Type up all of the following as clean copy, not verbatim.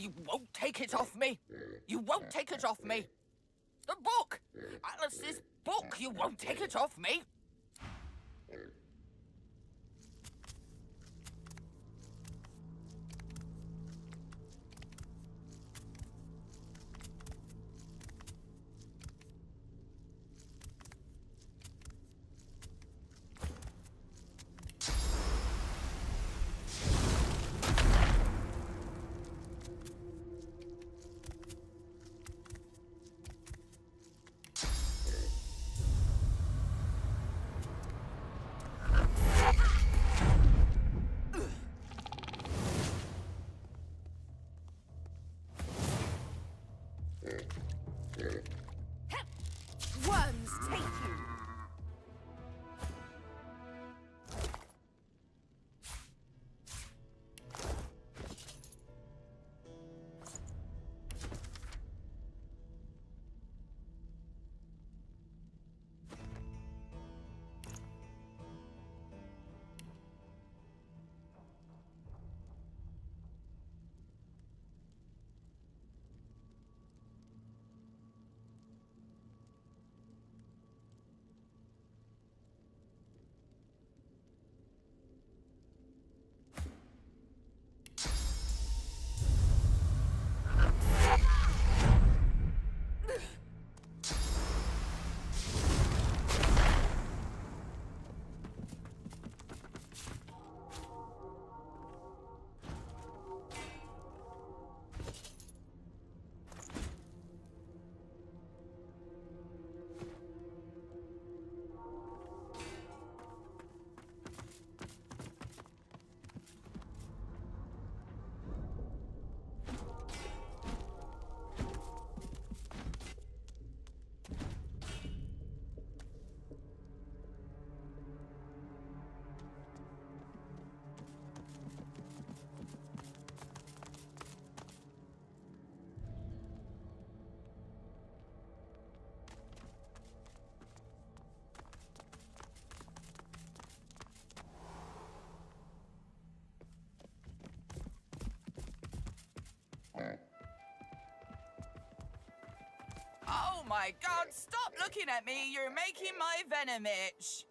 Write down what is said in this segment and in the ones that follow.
You won't take it off me! You won't take it off me! The book! Alice's book! You won't take it off me! Worms take you! Oh my god, stop looking at me! You're making my venom itch!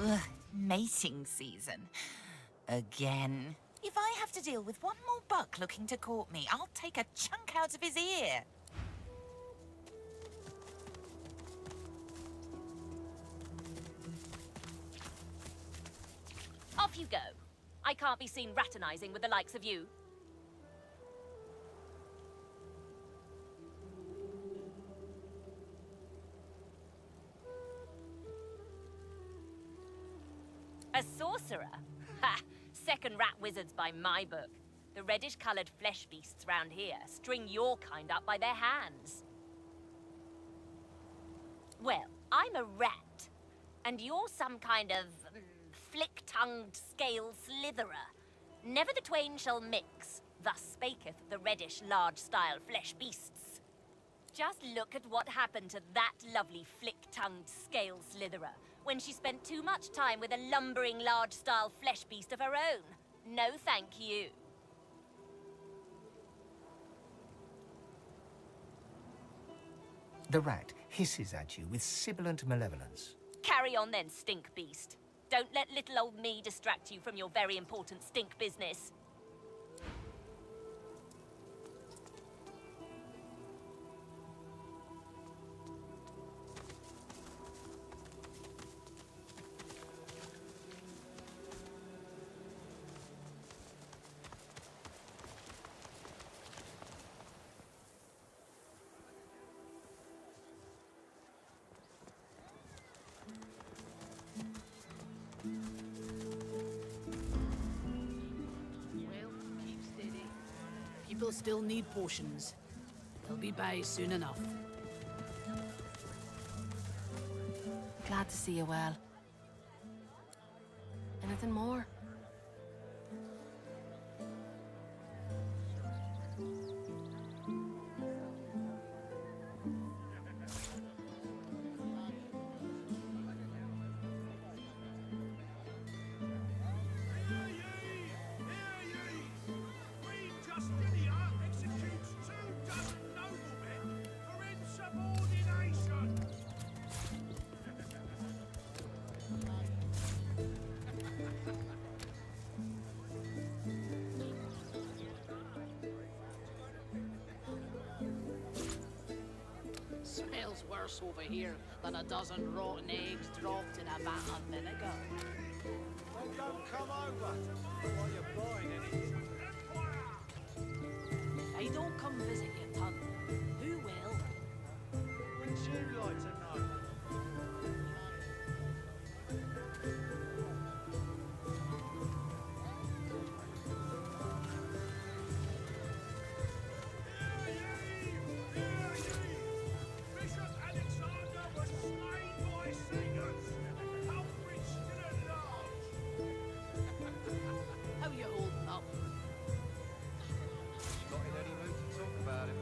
Ugh, mating season. Again. If I have to deal with one more buck looking to court me, I'll take a chunk out of his ear. Off you go. I can't be seen raternizing with the likes of you. A sorcerer? Ha! Second rat wizards by my book. The reddish-coloured flesh beasts round here string your kind up by their hands. Well, I'm a rat, and you're some kind of flick-tongued scale slitherer. Never the twain shall mix, thus spaketh the reddish large-style flesh beasts. Just look at what happened to that lovely flick-tongued scale slitherer when she spent too much time with a lumbering large-style flesh beast of her own. No thank you. The rat hisses at you with sibilant malevolence. Carry on then, stink beast. Don't let little old me distract you from your very important stink business. People still need potions. They'll be by soon enough. Glad to see you well. Anything more? Smells worse over here than a dozen rotten eggs dropped in a vat of vinegar. Well, don't come over while you're buying anything. If I don't come visit you, Tun, who will? Wouldn't you like to know? How you holding up? Not in any mood to talk about it.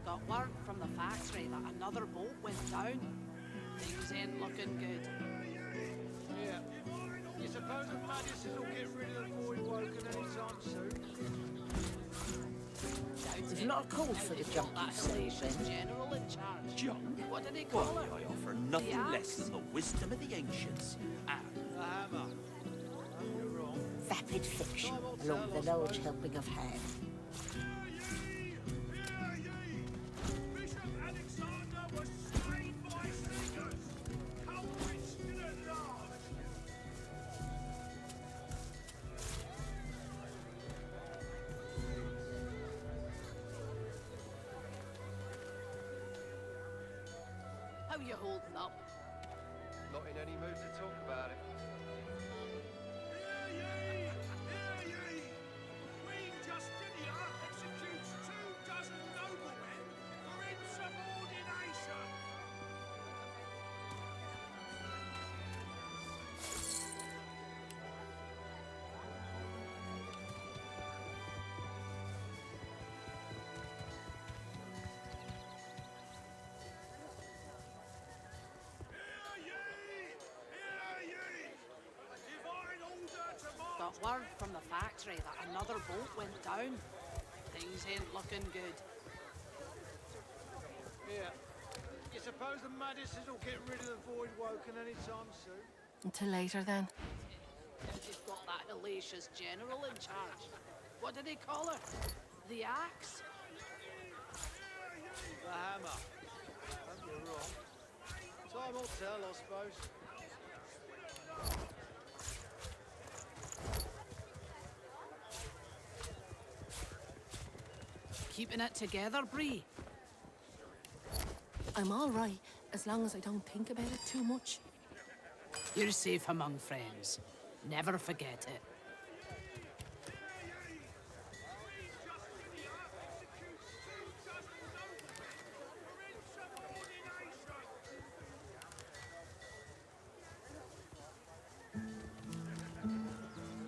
Got word from the factory that another boat went down. Things ain't looking good. Yeah. You suppose the Madison will get rid of the void woken anytime soon? There's not a call for the junk you say, then? General in charge. Junk? What did they call Why, her? I offer nothing The less axe? than the wisdom of the ancients. And The hammer. You're wrong. Vapid fiction, Time will along tell, the I large suppose. helping of ham. How you holding up? Not in any mood to talk about it. Got word from the factory that another boat went down. Things ain't looking good. Yeah. You suppose the Madisons will get rid of the void woken anytime soon? Until later, then. You've got that hellacious general in charge. What did they call her? The axe? The hammer. You're wrong. Time will tell, I suppose. Keeping it together, Bree? I'm all right, as long as I don't think about it too much. You're safe among friends. Never forget it.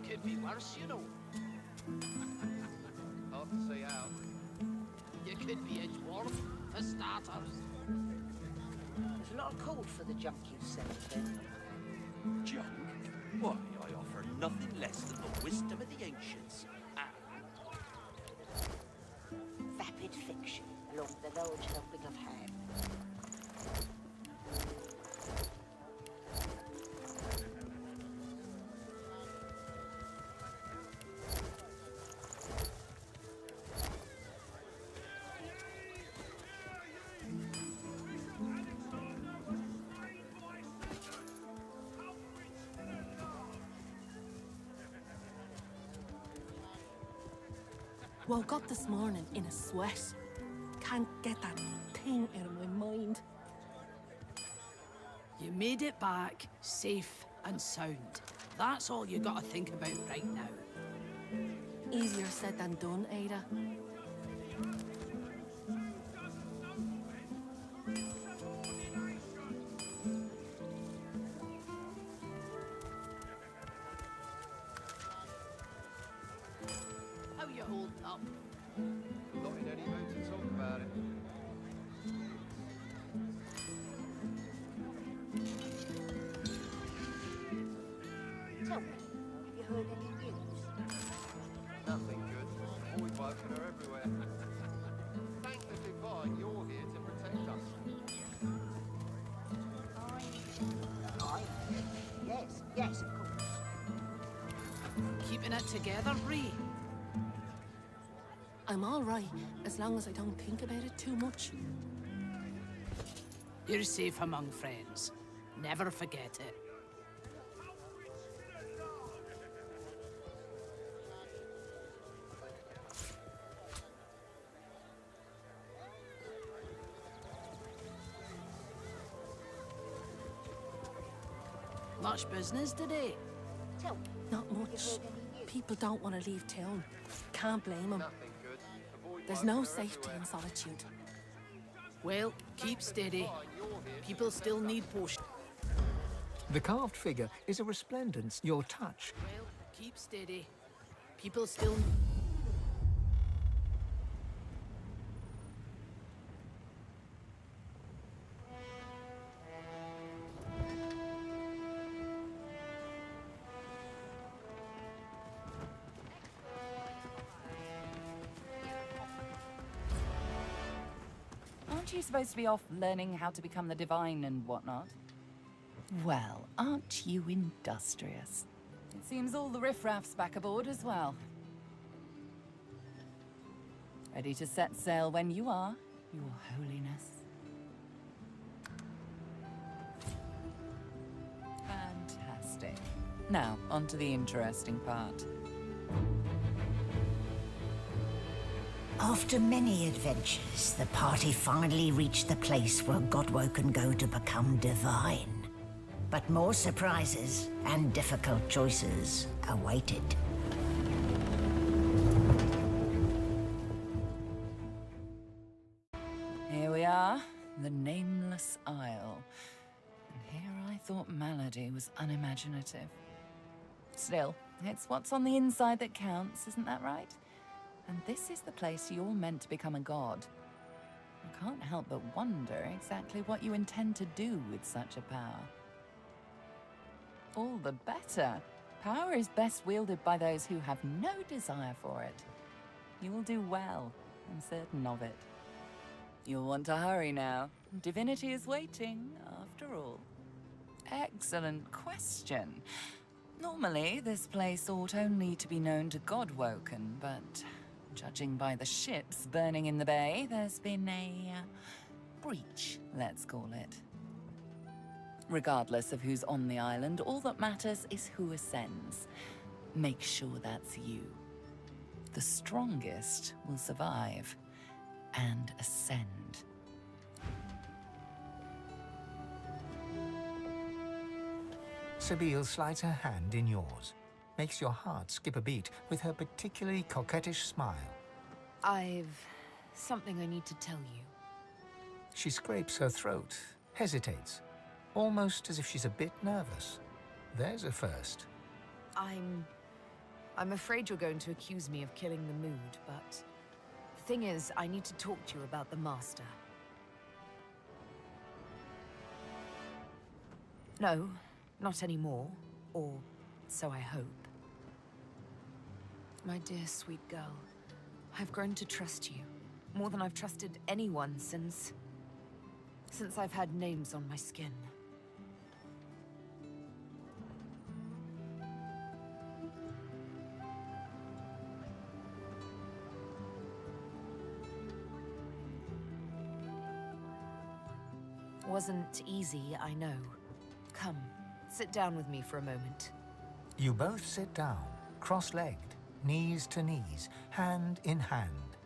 Could be worse, you know. Hard to see how. You could be a dwarf, for starters. There's not a call for the junk you sell, then? junk? Why, I offer nothing less than the wisdom of the ancients. And Vapid fiction, along the large helping of ham. Woke up this morning in a sweat. Can't get that thing out of my mind. You made it back, safe and sound. That's all you gotta think about right now. Easier said than done, Ada. How you holding up? Not in any mood to talk about it. Tell me, have you heard any news? Nothing good. Boy woken are everywhere. Thank the divine you're here to protect us. I? Yes, yes, of course. Keeping it together, Ree? I'm all right, as long as I don't think about it too much. You're safe among friends. Never forget it. Much business today? Tell me, Not have you much. heard any news? People don't want to leave town. Can't blame them. Nothing good. Avoid There's woken no are safety everywhere. in solitude. Well, keep steady. People still need potions. The carved figure is a resplendence you'll touch. Well, keep steady. People still... Aren't you supposed to be off learning how to become the divine and whatnot? Well, aren't you industrious? It seems all the riffraff's back aboard as well. Ready to set sail when you are, Your Holiness. Fantastic. Now, on to the interesting part. After many adventures, the party finally reached the place where Godwoken go to become divine. But more surprises and difficult choices awaited. Here we are, the Nameless Isle. And here I thought Malady was unimaginative. Still, it's what's on the inside that counts, isn't that right? And this is the place you're meant to become a god. I can't help but wonder exactly what you intend to do with such a power. All the better. Power is best wielded by those who have no desire for it. You will do well, I'm certain of it. You'll want to hurry now. Divinity is waiting, after all. Excellent question. Normally, this place ought only to be known to Godwoken, but judging by the ships burning in the bay, there's been a breach, let's call it. Regardless of who's on the island, all that matters is who ascends. Make sure that's you. The strongest will survive and ascend. Sabine slides her hand in yours, makes your heart skip a beat with her particularly coquettish smile. I've something I need to tell you. She scrapes her throat, hesitates, almost as if she's a bit nervous. There's a first. I'm afraid you're going to accuse me of killing the mood, but the thing is, I need to talk to you about the Master. No, not anymore. Or so I hope. My dear sweet girl, I've grown to trust you more than I've trusted anyone since I've had names on my skin. Wasn't easy, I know. Come, sit down with me for a moment. You both sit down, cross-legged, knees to knees, hand in hand.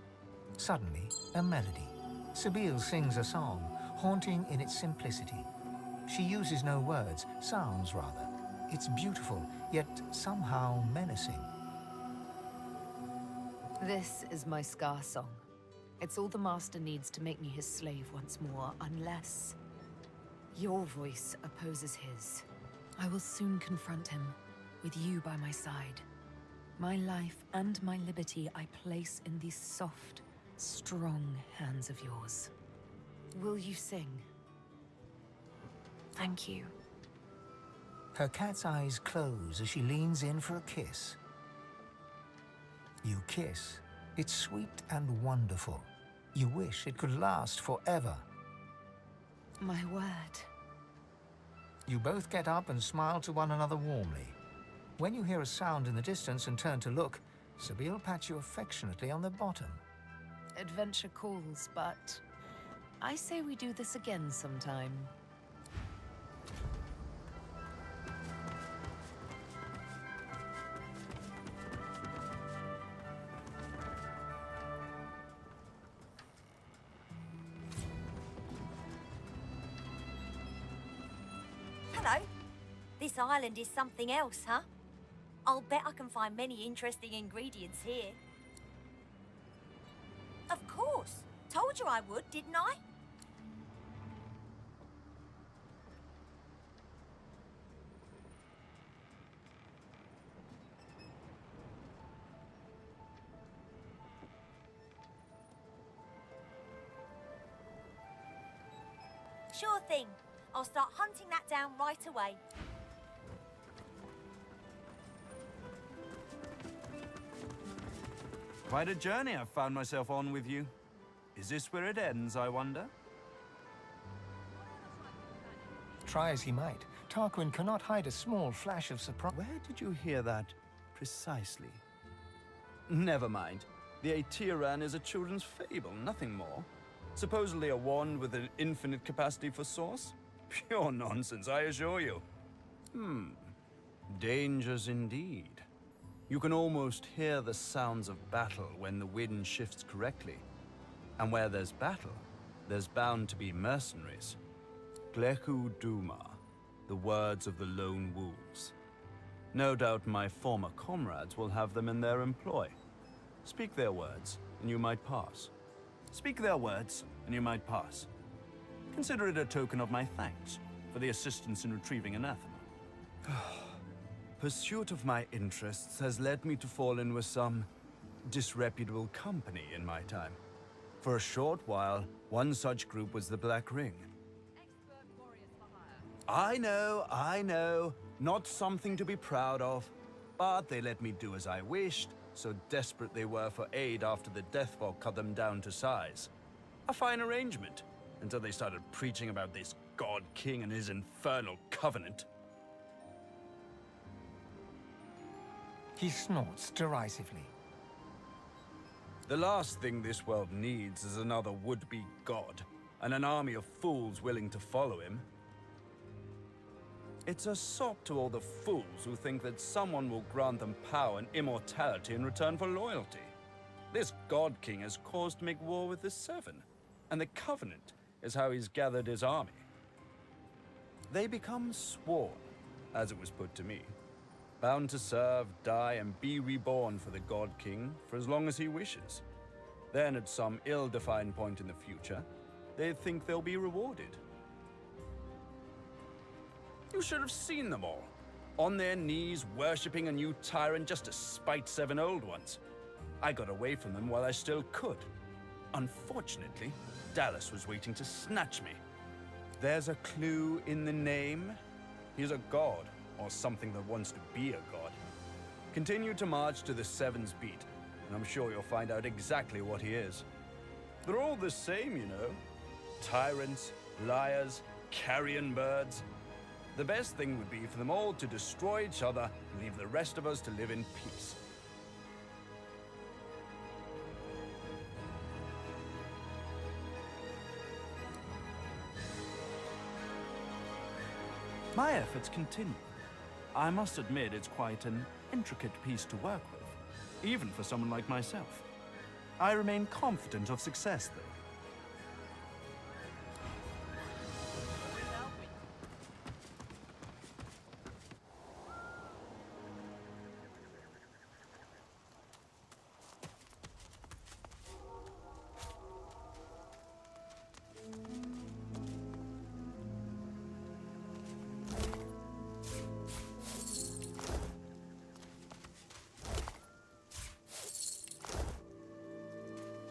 Suddenly, a melody. Sabine sings a song, haunting in its simplicity. She uses no words, sounds rather. It's beautiful, yet somehow menacing. This is my Scar song. It's all the Master needs to make me his slave once more, unless your voice opposes his. I will soon confront him, with you by my side. My life and my liberty I place in these soft, strong hands of yours. Will you sing? Thank you. Her cat's eyes close as she leans in for a kiss. You kiss. It's sweet and wonderful. You wish it could last forever. My word. You both get up and smile to one another warmly. When you hear a sound in the distance and turn to look, Sabine pats you affectionately on the bottom. Adventure calls, but I say we do this again sometime. Hello. This island is something else, huh? I'll bet I can find many interesting ingredients here. Of course. Told you I would, didn't I? Sure thing. I'll start hunting that down right away. Quite a journey I've found myself on with you. Is this where it ends, I wonder? Try as he might, Tarquin cannot hide a small flash of surprise. Where did you hear that precisely? Never mind. The Aetiran is a children's fable, nothing more. Supposedly a wand with an infinite capacity for source? Pure nonsense, I assure you. Dangers indeed. You can almost hear the sounds of battle when the wind shifts correctly. And where there's battle, there's bound to be mercenaries. Glechu Duma, the words of the lone wolves. No doubt my former comrades will have them in their employ. Speak their words, and you might pass. Speak their words, and you might pass. Consider it a token of my thanks for the assistance in retrieving anathema. Pursuit of my interests has led me to fall in with some disreputable company in my time. For a short while, one such group was the Black Ring. I know. Not something to be proud of. But they let me do as I wished, so desperate they were for aid after the Deathfog cut them down to size. A fine arrangement, until they started preaching about this God King and his infernal covenant. He snorts derisively. The last thing this world needs is another would-be god, and an army of fools willing to follow him. It's a sop to all the fools who think that someone will grant them power and immortality in return for loyalty. This God King has caused to make war with the Seven, and the Covenant is how he's gathered his army. They become sworn, as it was put to me, bound to serve, die, and be reborn for the God King for as long as he wishes. Then at some ill-defined point in the future, they think they'll be rewarded. You should have seen them all, on their knees worshipping a new tyrant just to spite 7 old ones. I got away from them while I still could. Unfortunately, Dallas was waiting to snatch me. There's a clue in the name. He's a god, or something that wants to be a god. Continue to march to the Seven's beat, and I'm sure you'll find out exactly what he is. They're all the same, you know. Tyrants, liars, carrion birds. The best thing would be for them all to destroy each other and leave the rest of us to live in peace. My efforts continue. I must admit it's quite an intricate piece to work with. even for someone like myself. I remain confident of success, though.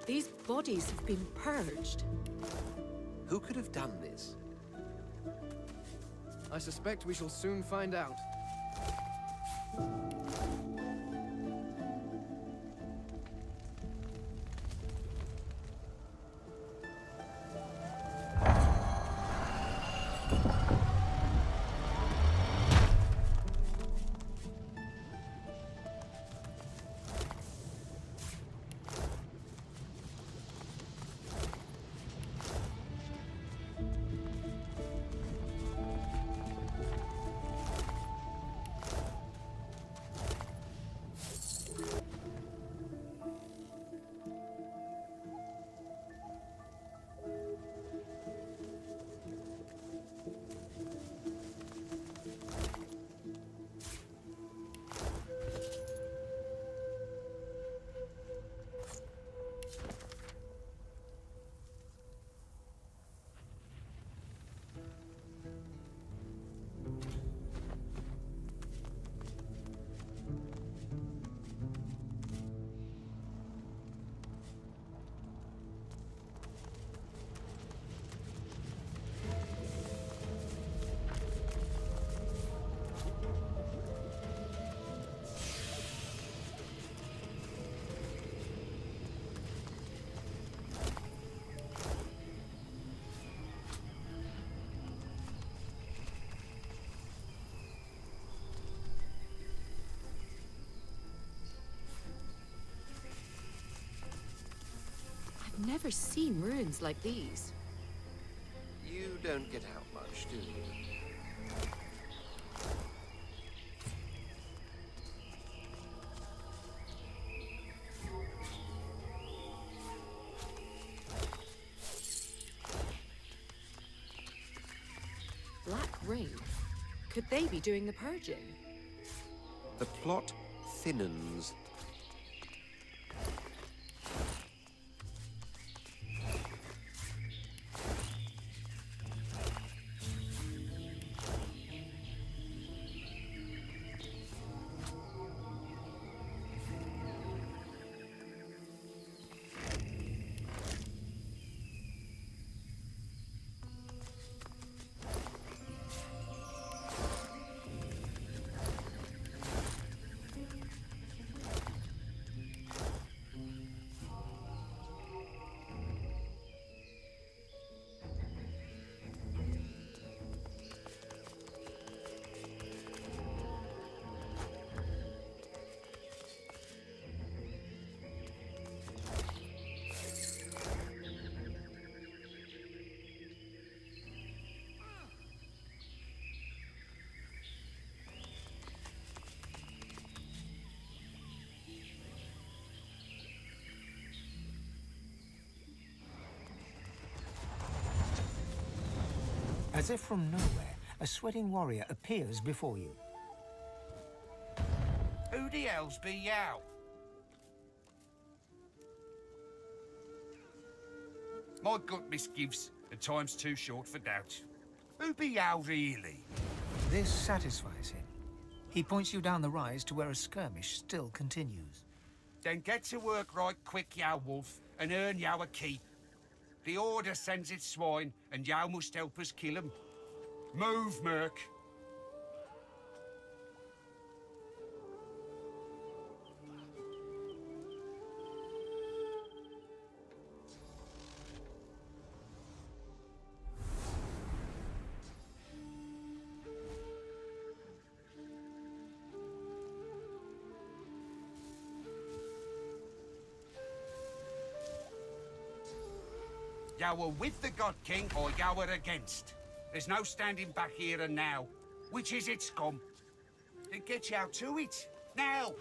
These bodies have been purged. Who could have done this? I suspect we shall soon find out. I've never seen ruins like these. You don't get out much, do you? Black Ring? Could they be doing the purging? The plot thinnens. As if from nowhere, a sweating warrior appears before you. Who the hell's be yow? My gut misgives, and time's too short for doubt. Who be yow really? This satisfies him. He points you down the rise to where a skirmish still continues. Then get to work right quick, yow wolf, and earn yow a keep. The Order sends its swine, and yow must help us kill 'em. Move, Merc. Yow are with the God King, or yow are against. There's no standing back here and now. Which is it, scum? Then get yow to it, now!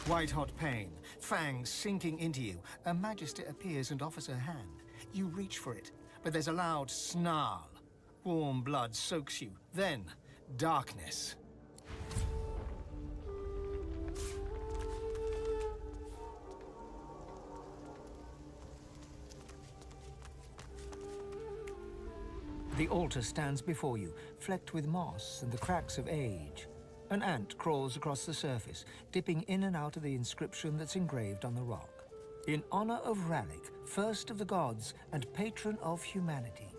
White-hot pain, fangs sinking into you. A magister appears and offers her hand. You reach for it, but there's a loud snarl. Warm blood soaks you. Then, darkness. The altar stands before you, flecked with moss and the cracks of age. An ant crawls across the surface, dipping in and out of the inscription that's engraved on the rock. In honor of Ralik, first of the gods and patron of humanity.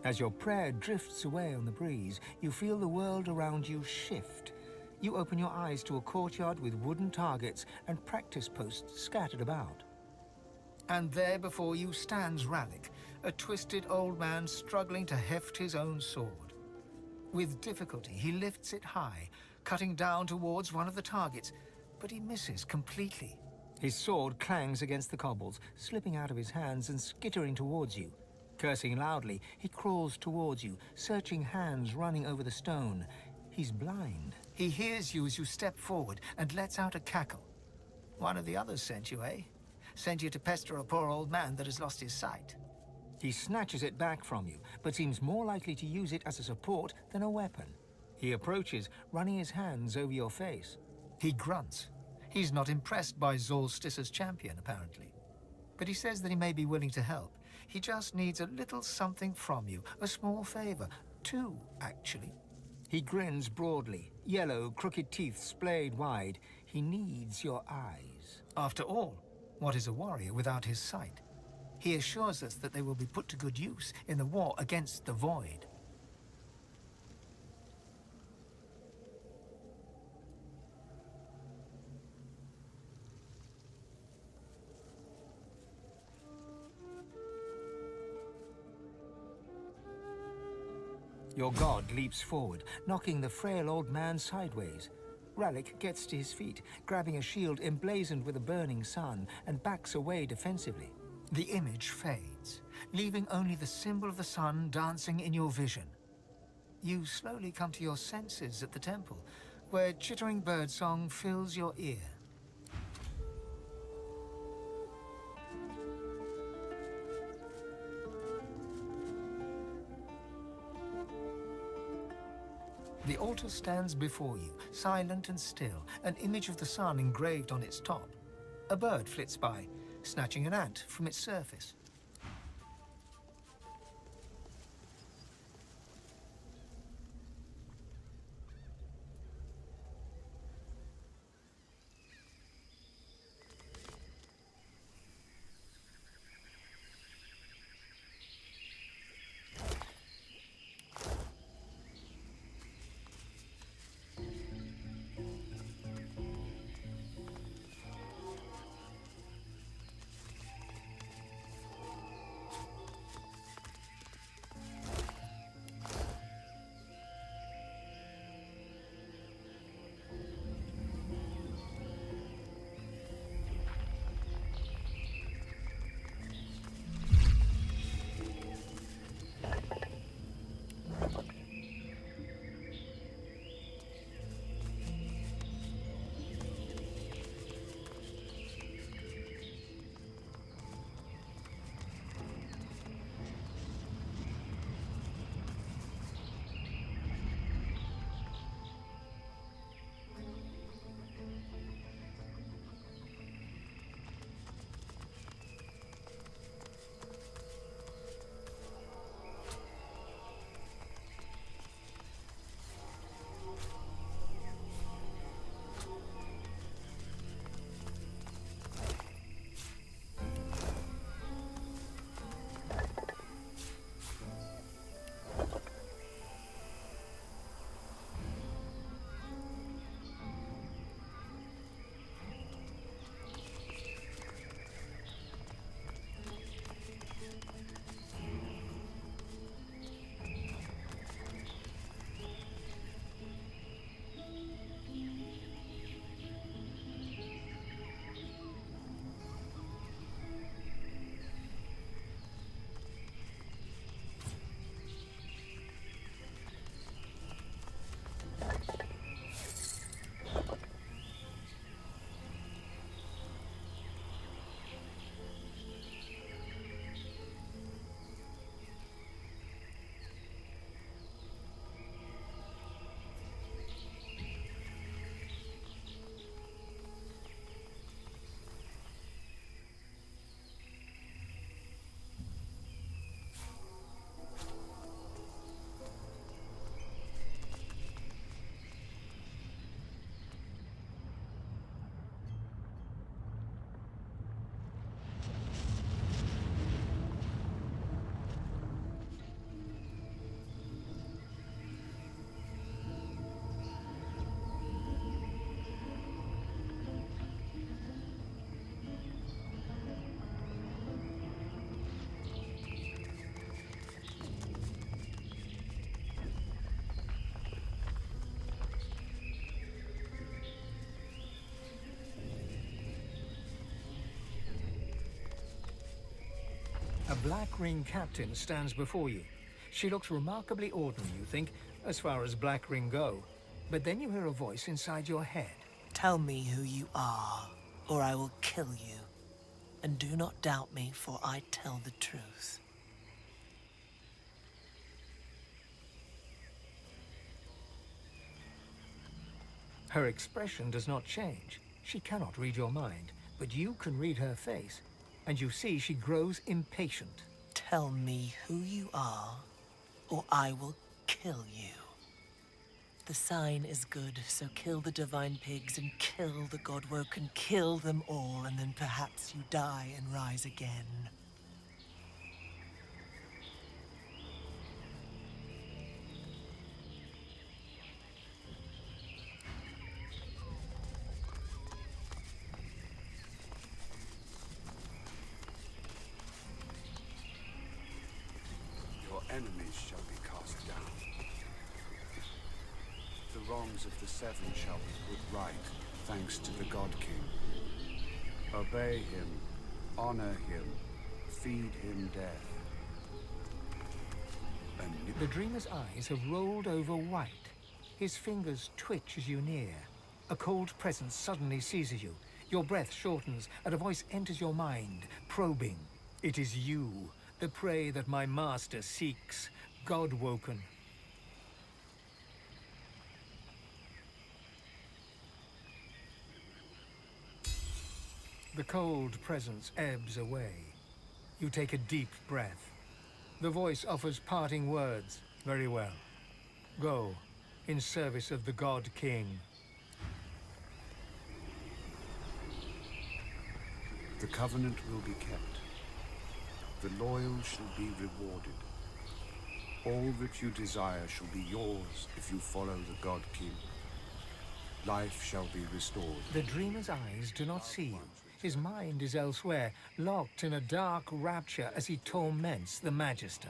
As your prayer drifts away on the breeze, you feel the world around you shift. You open your eyes to a courtyard with wooden targets and practice posts scattered about. And there before you stands Ralik, a twisted old man struggling to heft his own sword. With difficulty, he lifts it high, cutting down towards one of the targets, but he misses completely. His sword clangs against the cobbles, slipping out of his hands and skittering towards you. Cursing loudly, he crawls towards you, searching hands running over the stone. He's blind. He hears you as you step forward and lets out a cackle. One of the others sent you, eh? Sent you to pester a poor old man that has lost his sight. He snatches it back from you, but seems more likely to use it as a support than a weapon. He approaches, running his hands over your face. He grunts. He's not impressed by Zolstis's champion, apparently. But he says that he may be willing to help. He just needs a little something from you, a small favor. 2, actually. He grins broadly, yellow, crooked teeth splayed wide. He needs your eyes. After all, what is a warrior without his sight? He assures us that they will be put to good use in the war against the Void. Your god leaps forward, knocking the frail old man sideways. Ralik gets to his feet, grabbing a shield emblazoned with a burning sun, and backs away defensively. The image fades, leaving only the symbol of the sun dancing in your vision. You slowly come to your senses at the temple, where chittering birdsong fills your ear. The altar stands before you, silent and still, an image of the sun engraved on its top. A bird flits by, snatching an ant from its surface. Black Ring captain stands before you. She looks remarkably ordinary, you think, as far as Black Ring go. But then you hear a voice inside your head. Tell me who you are, or I will kill you. And do not doubt me, for I tell the truth. Her expression does not change. She cannot read your mind, but you can read her face, and you see she grows impatient. Tell me who you are, or I will kill you. The sign is good, so kill the divine pigs and kill the Godwoken. Kill them all, and then perhaps you die and rise again. Your enemies shall be cast down. The wrongs of the Seven shall be put right, thanks to the God King. Obey him, honor him, feed him death. And The dreamer's eyes have rolled over white. His fingers twitch as you near. A cold presence suddenly seizes you. Your breath shortens, and a voice enters your mind, probing. It is you, the prey that my master seeks, Godwoken. The cold presence ebbs away. You take a deep breath. The voice offers parting words. Very well. Go, in service of the God King. the covenant will be kept. The loyal shall be rewarded. All that you desire shall be yours if you follow the God King. Life shall be restored. The dreamer's eyes do not see you. His mind is elsewhere, locked in a dark rapture as he torments the Magister.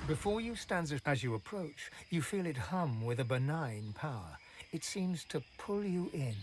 Before you stands as you approach, you feel it hum with a benign power. It seems to pull you in.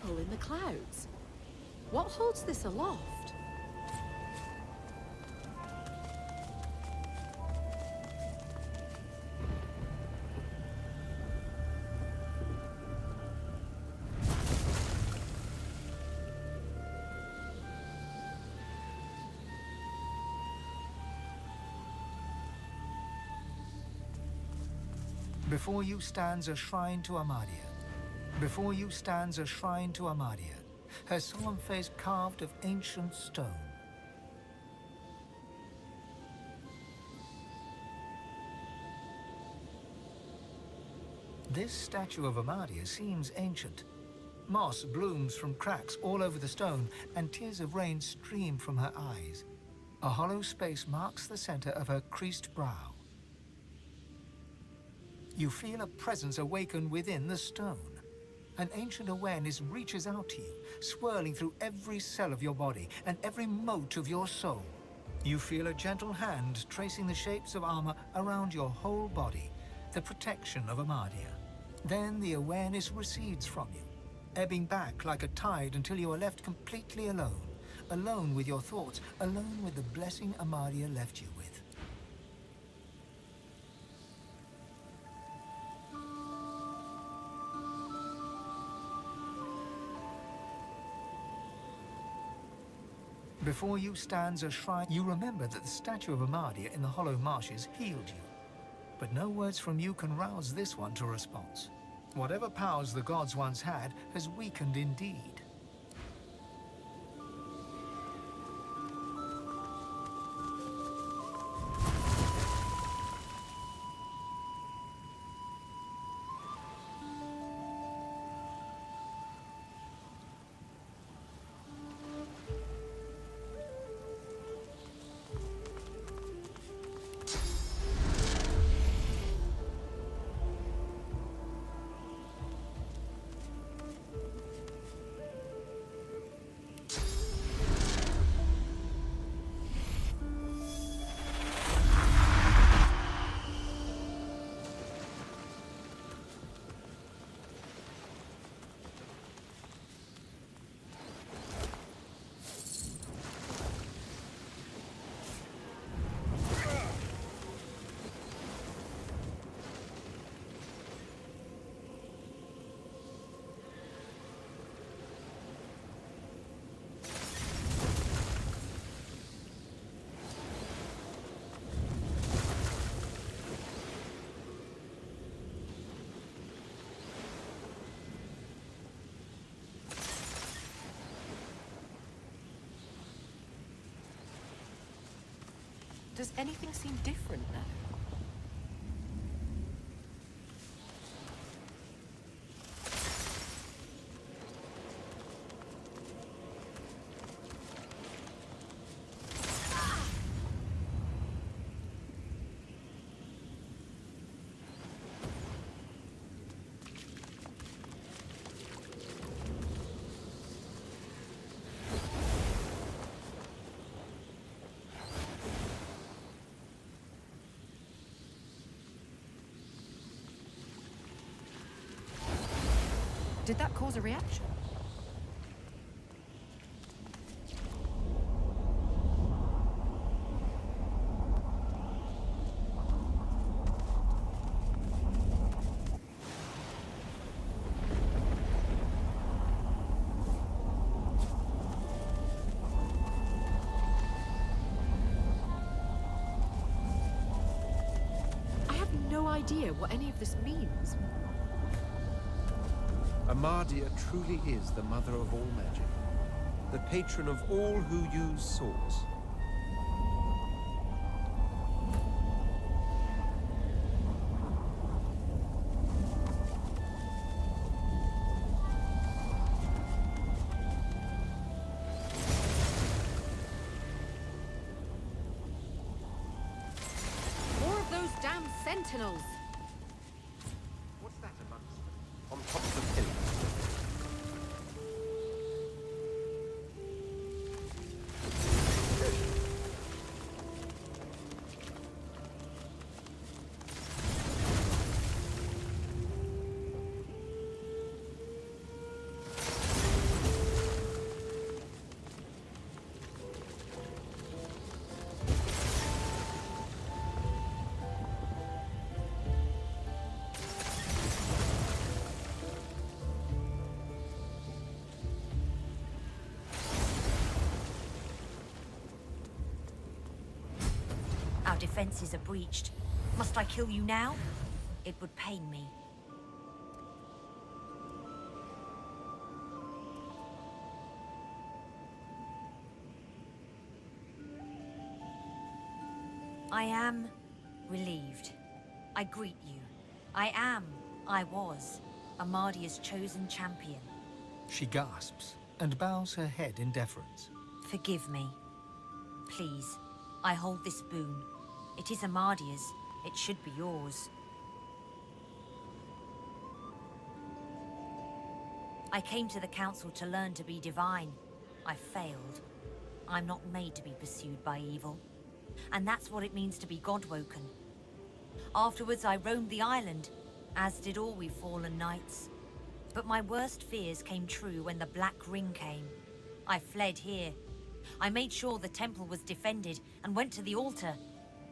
people in the clouds. What holds this aloft? Before you stands a shrine to Amadia. Before you stands a shrine to Amadia, her solemn face carved of ancient stone. This statue of Amadia seems ancient. Moss blooms from cracks all over the stone, and tears of rain stream from her eyes. A hollow space marks the center of her creased brow. You feel a presence awaken within the stone. An ancient awareness reaches out to you, swirling through every cell of your body and every mote of your soul. You feel a gentle hand tracing the shapes of armor around your whole body, the protection of Amadia. Then the awareness recedes from you, ebbing back like a tide until you are left completely alone. Alone with your thoughts, alone with the blessing Amadia left you with. Before you stands a shrine. You remember that the statue of Amadia in the hollow marshes healed you. But no words from you can rouse this one to response. Whatever powers the gods once had has weakened indeed. Does anything seem different now? Did that cause a reaction? I have no idea what any of this means. Amadia truly is the mother of all magic, the patron of all who use swords. More of those damn sentinels! What's that amongst them? On top of the pillar. defenses are breached. Must I kill you now? It would pain me. I am relieved. I greet you. I was, Amadia's chosen champion. She gasps and bows her head in deference. Forgive me. Please, I hold this boon. It is Amadia's. It should be yours. I came to the council to learn to be divine. I failed. I'm not made to be pursued by evil. And that's what it means to be God-woken. Afterwards, I roamed the island, as did all we fallen knights. But my worst fears came true when the Black Ring came. I fled here. I made sure the temple was defended and went to the altar.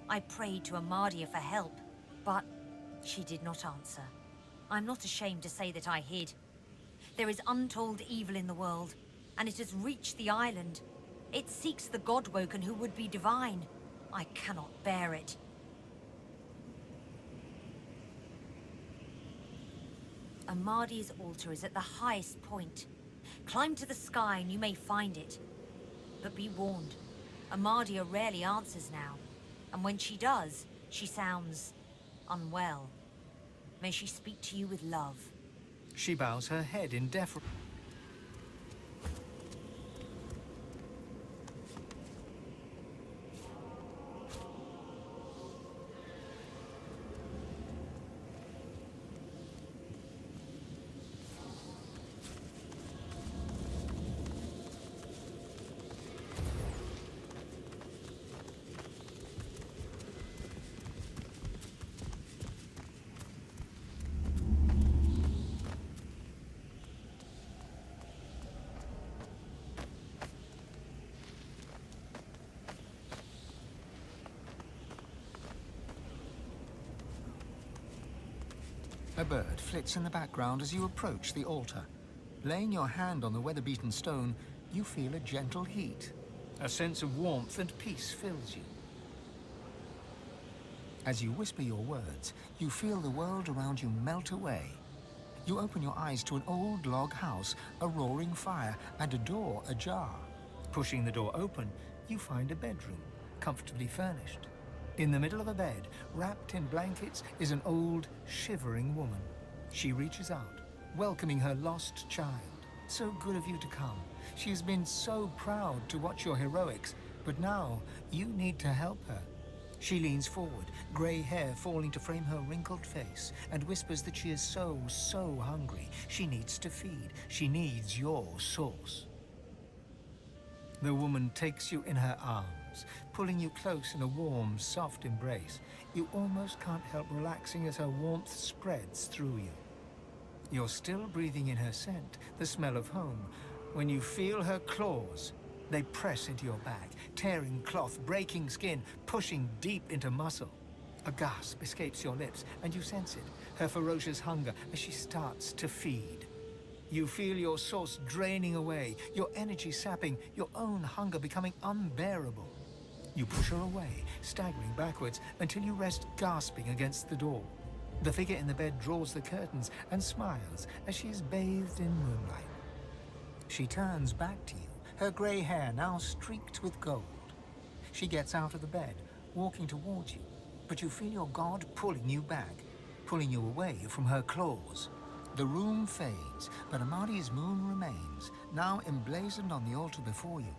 I prayed to Amadia for help, but she did not answer. I'm not ashamed to say that I hid. There is untold evil in the world, and it has reached the island. It seeks the God-woken who would be divine. I cannot bear it. Amadia's altar is at the highest point. Climb to the sky and you may find it. But be warned, Amadia rarely answers now. And when she does, she sounds unwell. May she speak to you with love. She bows her head in deference. A bird flits in the background as you approach the altar. Laying your hand on the weather-beaten stone, you feel a gentle heat. A sense of warmth and peace fills you. As you whisper your words, you feel the world around you melt away. You open your eyes to an old log house, a roaring fire, and a door ajar. Pushing the door open, you find a bedroom, comfortably furnished. In the middle of a bed, wrapped in blankets, is an old, shivering woman. She reaches out, welcoming her lost child. So good of you to come. She has been so proud to watch your heroics, but now you need to help her. She leans forward, grey hair falling to frame her wrinkled face, and whispers that she is so hungry. She needs to feed. She needs your sauce. The woman takes you in her arms, pulling you close in a warm, soft embrace. You almost can't help relaxing as her warmth spreads through you. You're still breathing in her scent, the smell of home, when you feel her claws. They press into your back, tearing cloth, breaking skin, pushing deep into muscle. A gasp escapes your lips, and you sense it, her ferocious hunger as she starts to feed. You feel your source draining away, your energy sapping, your own hunger becoming unbearable. You push her away, staggering backwards, until you rest gasping against the door. The figure in the bed draws the curtains and smiles as she is bathed in moonlight. She turns back to you, her grey hair now streaked with gold. She gets out of the bed, walking towards you, but you feel your god pulling you back, pulling you away from her claws. The room fades, but Amadia's moon remains, now emblazoned on the altar before you.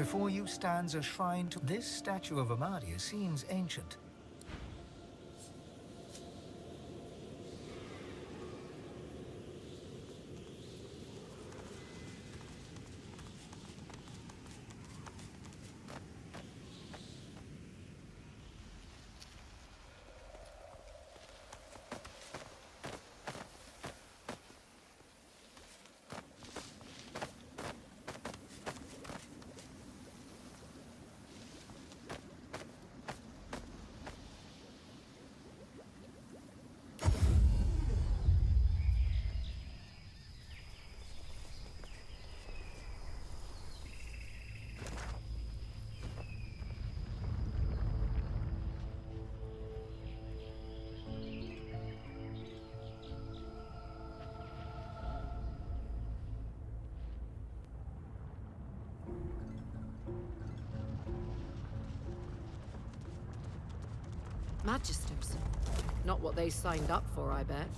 Before you stands a shrine to... This statue of Amadia seems ancient. Magisters. Not what they signed up for, I bet.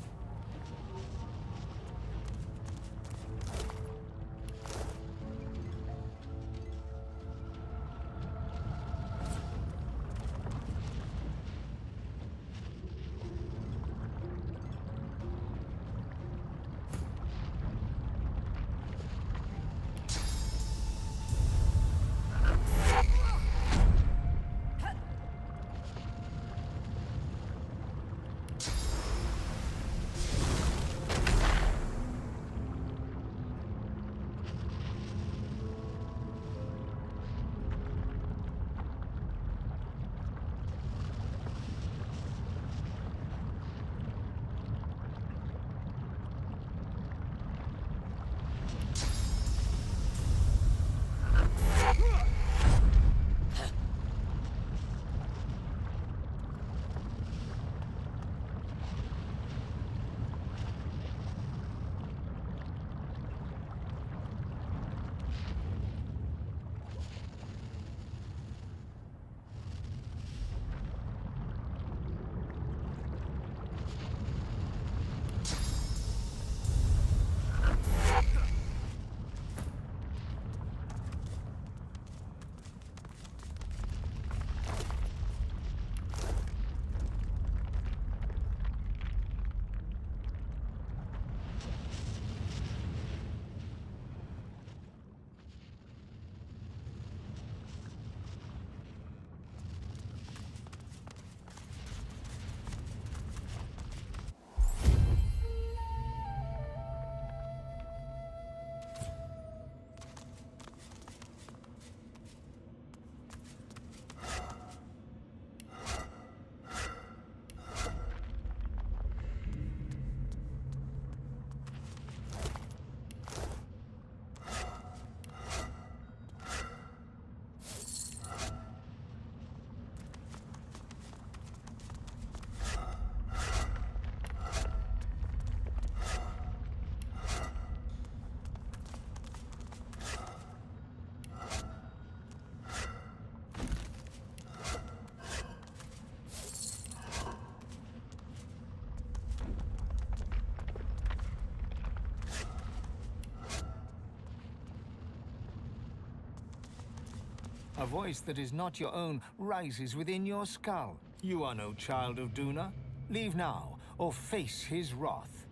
A voice that is not your own rises within your skull. You are no child of Duna. Leave now, or face his wrath.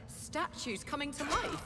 Statues coming to life.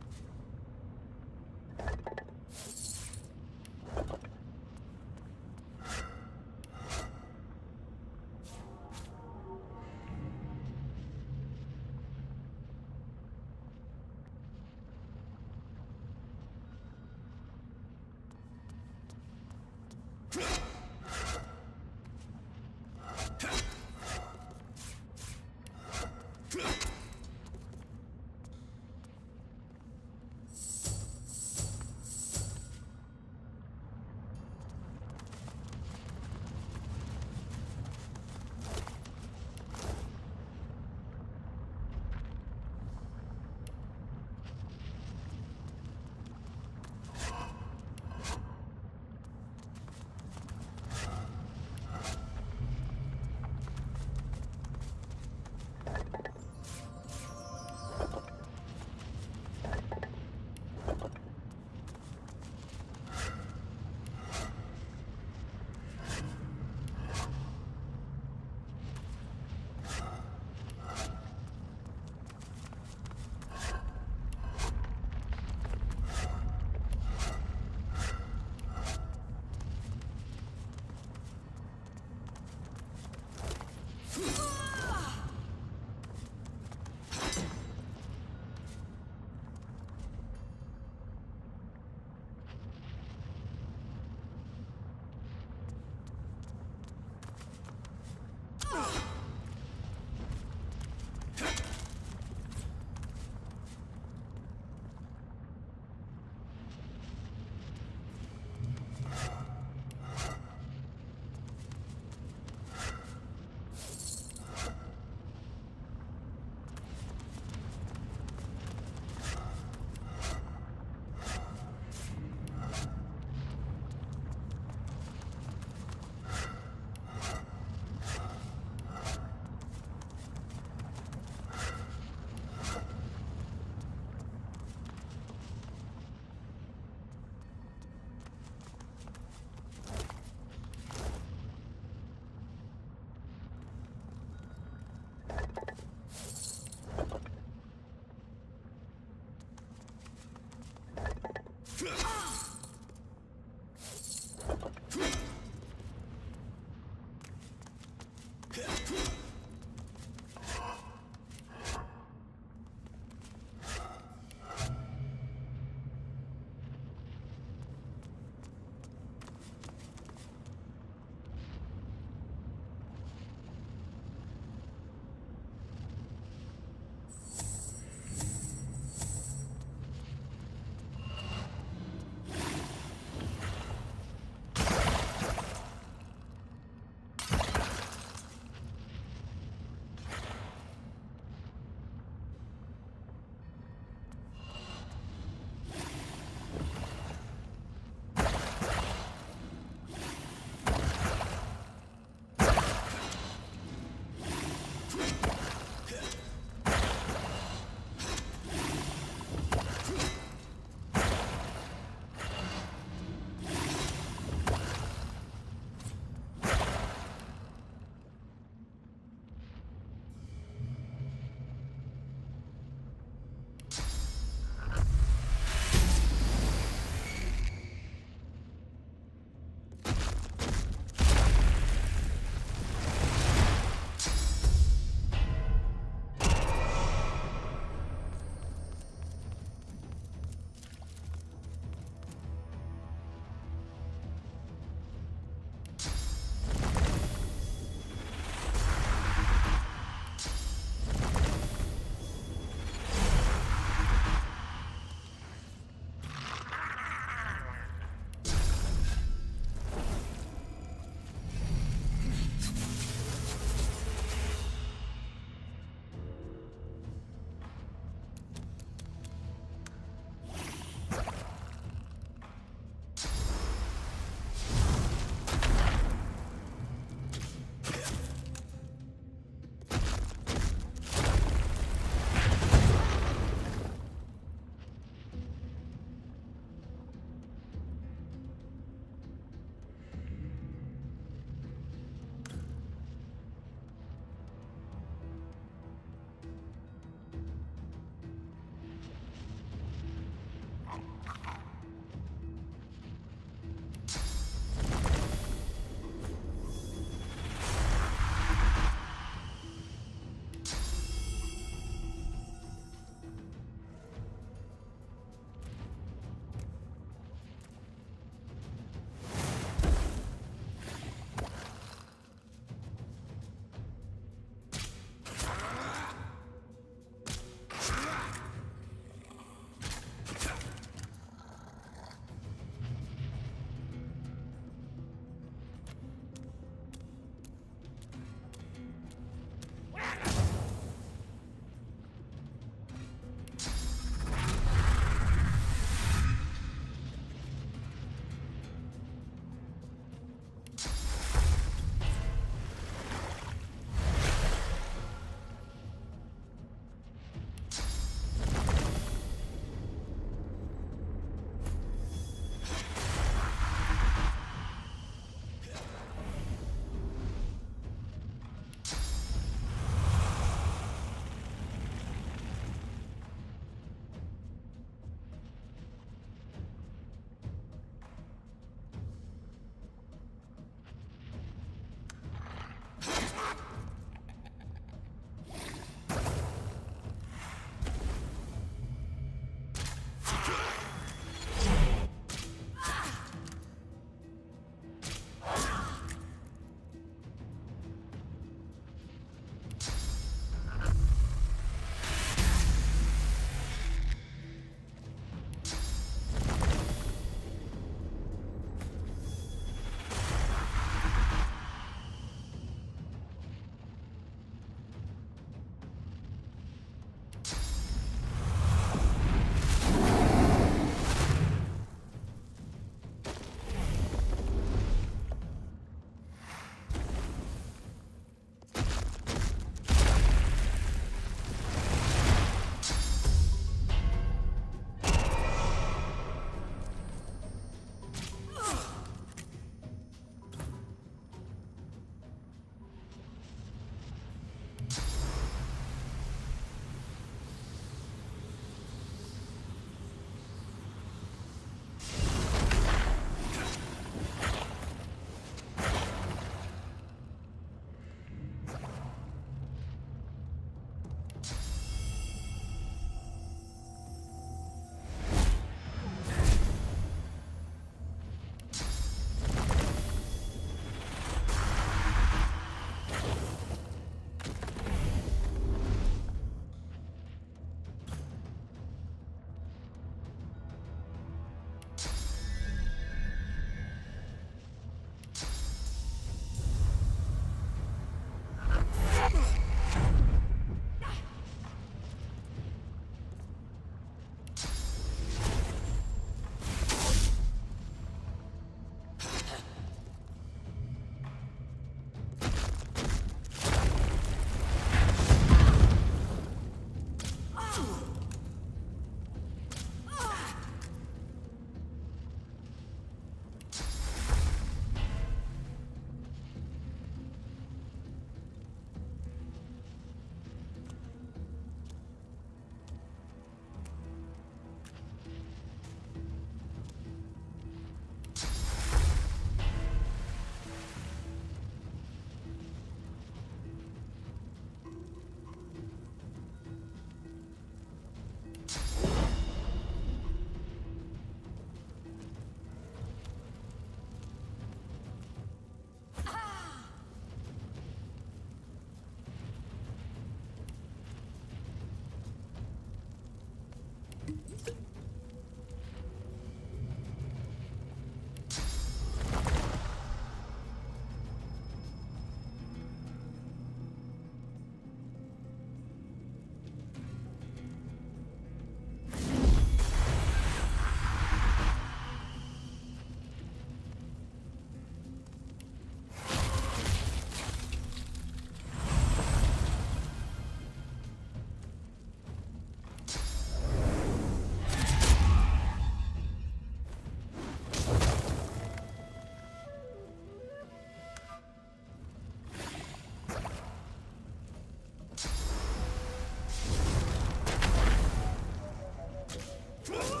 Ugh!